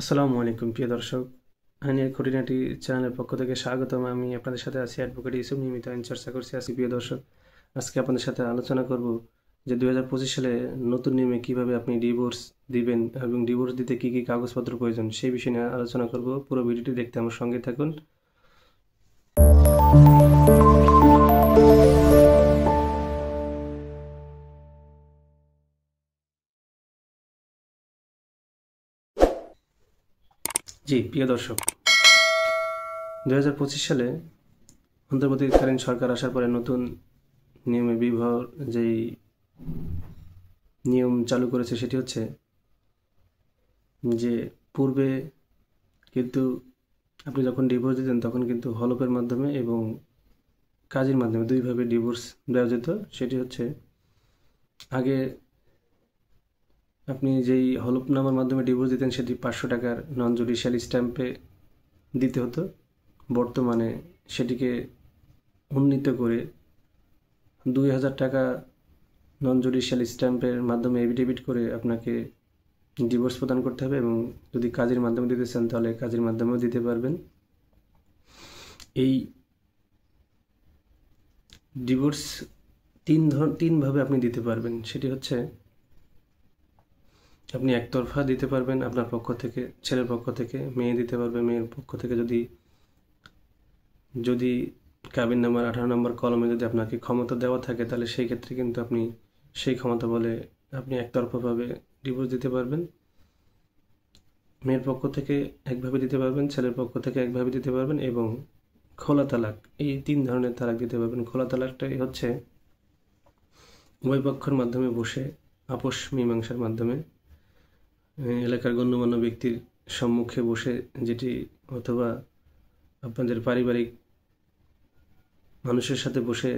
আসসালামু আলাইকুম প্রিয় দর্শক, আইনের খুঁটিনাটি চ্যানেলের পক্ষ থেকে স্বাগতম। আমি আপনাদের সাথে আছি অ্যাডভোকেট ইউসুফ, নিয়মিত আইন চর্চা করছি। আজকে প্রিয় দর্শক, আজকে আপনাদের সাথে আলোচনা করব যে 2025 সালে নতুন নিয়মে কিভাবে আপনি ডিভোর্স দিবেন এবং ডিভোর্স দিতে কি কি কাগজপত্র প্রয়োজন সেই বিষয় নিয়ে আলোচনা করব। পুরো ভিডিওটি দেখতে আমার সঙ্গে থাকুন। জি প্রিয় দর্শক, 2025 সালে অন্তর্বর্তীকালীন সরকার আসার পরে নতুন নিয়মে বিবাহ যেই নিয়ম চালু করেছে সেটি হচ্ছে যে পূর্বে কিন্তু আপনি যখন ডিভোর্স দিতেন তখন কিন্তু হলফের মাধ্যমে এবং কাজের মাধ্যমে দুইভাবে ডিভোর্স দেওয়া যেত। সেটি হচ্ছে আগে আপনি যেই হলফনামার মাধ্যমে ডিভোর্স দিতেন সেটি 500 টাকার নন জুডিশিয়াল স্ট্যাম্পে দিতে হতো। বর্তমানে সেটিকে উন্নীত করে 2000 টাকা নন জুডিশিয়াল স্ট্যাম্পের মাধ্যমে এফিডেভিট করে আপনাকে ডিভোর্স প্রদান করতে হবে, এবং যদি কাজের মাধ্যমে দিতে চান তাহলে কাজের মাধ্যমেও দিতে পারবেন। এই ডিভোর্স তিনভাবে আপনি দিতে পারবেন। সেটি হচ্ছে আপনি একতরফা দিতে পারবেন আপনার পক্ষ থেকে, ছেলের পক্ষ থেকে। মেয়ে দিতে পারবে মেয়ের পক্ষ থেকে যদি যদি কাবিন নাম্বার 18 নম্বর কলমে যদি আপনাকে ক্ষমতা দেওয়া থাকে, তাহলে সেই ক্ষেত্রে কিন্তু আপনি সেই ক্ষমতা বলে আপনি একতরফাভাবে ডিভোর্স দিতে পারবেন। মেয়ের পক্ষ থেকে একভাবে দিতে পারবেন, ছেলের পক্ষ থেকে একভাবে দিতে পারবেন, এবং খোলা তালাক, এই 3 ধরনের তালাক দিতে পারবেন। খোলা তালাকটাই হচ্ছে উভয় পক্ষের মাধ্যমে বসে আপোষ মীমাংসার মাধ্যমে এলাকার গণ্যমান্য ব্যক্তির সম্মুখে বসে, যেটি অথবা আপনাদের পারিবারিক মানুষের সাথে বসে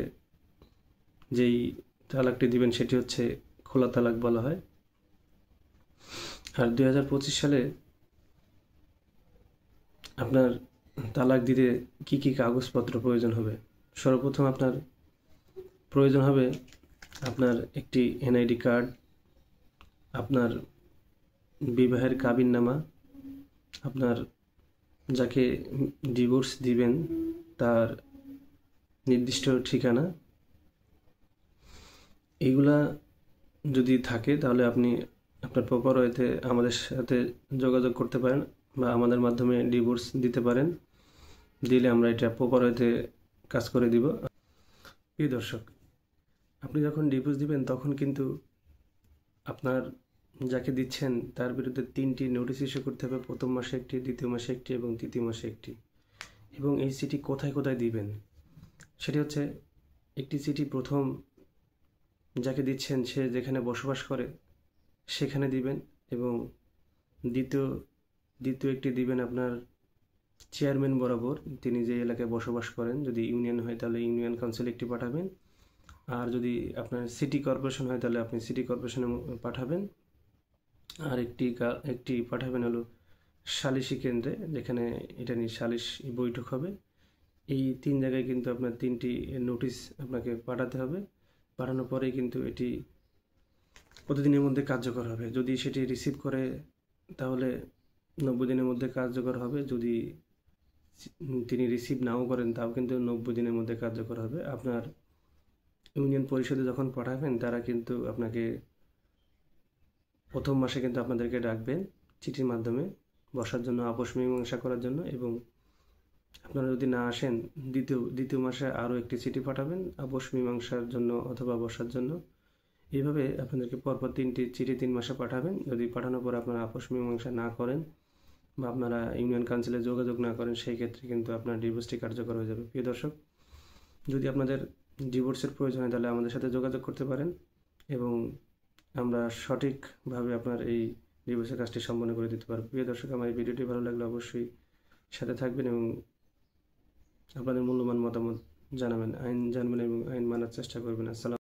যেই তালাকটি দিবেন সেটি হচ্ছে খোলা তালাক বলা হয়। আর 2025 সালে আপনার তালাক দিতে কি কি কাগজপত্র প্রয়োজন হবে? সর্বপ্রথম আপনার প্রয়োজন হবে আপনার একটি এনআইডি কার্ড, আপনার বিবাহের কাবিননামা, আপনার যাকে ডিভোর্স দিবেন তার নির্দিষ্ট ঠিকানা। এইগুলা যদি থাকে তাহলে আপনি আপনার প্রপার ওয়েতে আমাদের সাথে যোগাযোগ করতে পারেন বা আমাদের মাধ্যমে ডিভোর্স দিতে পারেন। দিলে আমরা এটা প্রপার ওয়েতে কাজ করে দিব। প্রিয় দর্শক, আপনি যখন ডিভোর্স দিবেন তখন কিন্তু আপনার যাকে দিচ্ছেন তার বিরুদ্ধে 3টি নোটিশ ইস্যু করতে হবে। প্রথম মাসে একটি, দ্বিতীয় মাসে একটি এবং তৃতীয় মাসে একটি। এবং এই চিঠি কোথায় কোথায় দিবেন সেটি হচ্ছে, একটি চিঠি প্রথম যাকে দিচ্ছেন সে যেখানে বসবাস করে সেখানে দিবেন, এবং দ্বিতীয় দ্বিতীয় একটি দিবেন আপনার চেয়ারম্যান বরাবর, তিনি যে এলাকায় বসবাস করেন। যদি ইউনিয়ন হয় তাহলে ইউনিয়ন কাউন্সিল একটি পাঠাবেন, আর যদি আপনার সিটি কর্পোরেশন হয় তাহলে আপনি সিটি কর্পোরেশনে পাঠাবেন। আর একটি পাঠাবেন হলো সালিসি কেন্দ্রে, যেখানে এটা নিয়ে সালিশ বৈঠক হবে। এই 3 জায়গায় কিন্তু আপনার 3টি নোটিশ আপনাকে পাঠাতে হবে। পাঠানোর পরেই কিন্তু এটি কতদিনের মধ্যে কার্যকর হবে। যদি সেটি রিসিভ করে তাহলে 90 দিনের মধ্যে কার্যকর হবে। যদি তিনি রিসিভ নাও করেন তাও কিন্তু 90 দিনের মধ্যে কার্যকর হবে। আপনার ইউনিয়ন পরিষদে যখন পাঠাবেন তারা কিন্তু আপনাকে প্রথম মাসে কিন্তু আপনাদেরকে ডাকবেন চিঠির মাধ্যমে বসার জন্য, আপোষ মীমাংসা করার জন্য। এবং আপনারা যদি না আসেন দ্বিতীয় মাসে আরও একটি চিঠি পাঠাবেন আপোষ মীমাংসার জন্য অথবা বসার জন্য। এইভাবে আপনাদেরকে পরপর 3টি চিঠি 3 মাসে পাঠাবেন। যদি পাঠানোর পর আপনারা আপোষ মীমাংসা না করেন বা আপনারা ইউনিয়ন কাউন্সিলে যোগাযোগ না করেন, সেই ক্ষেত্রে কিন্তু আপনার ডিভোর্সটি কার্যকর হয়ে যাবে। প্রিয় দর্শক, যদি আপনাদের ডিভোর্সের প্রয়োজন হয় তাহলে আমাদের সাথে যোগাযোগ করতে পারেন, এবং আমরা সঠিকভাবে আপনার এই ডিভোর্সের কাজটি সম্পন্ন করে দিতে পারবো। প্রিয় দর্শক, আমার এই ভিডিওটি ভালো লাগলে অবশ্যই সাথে থাকবেন এবং আপনাদের মূল্যবান মতামত জানাবেন, আইন জানবেন এবং আইন মানার চেষ্টা করবেন। আসসালাম।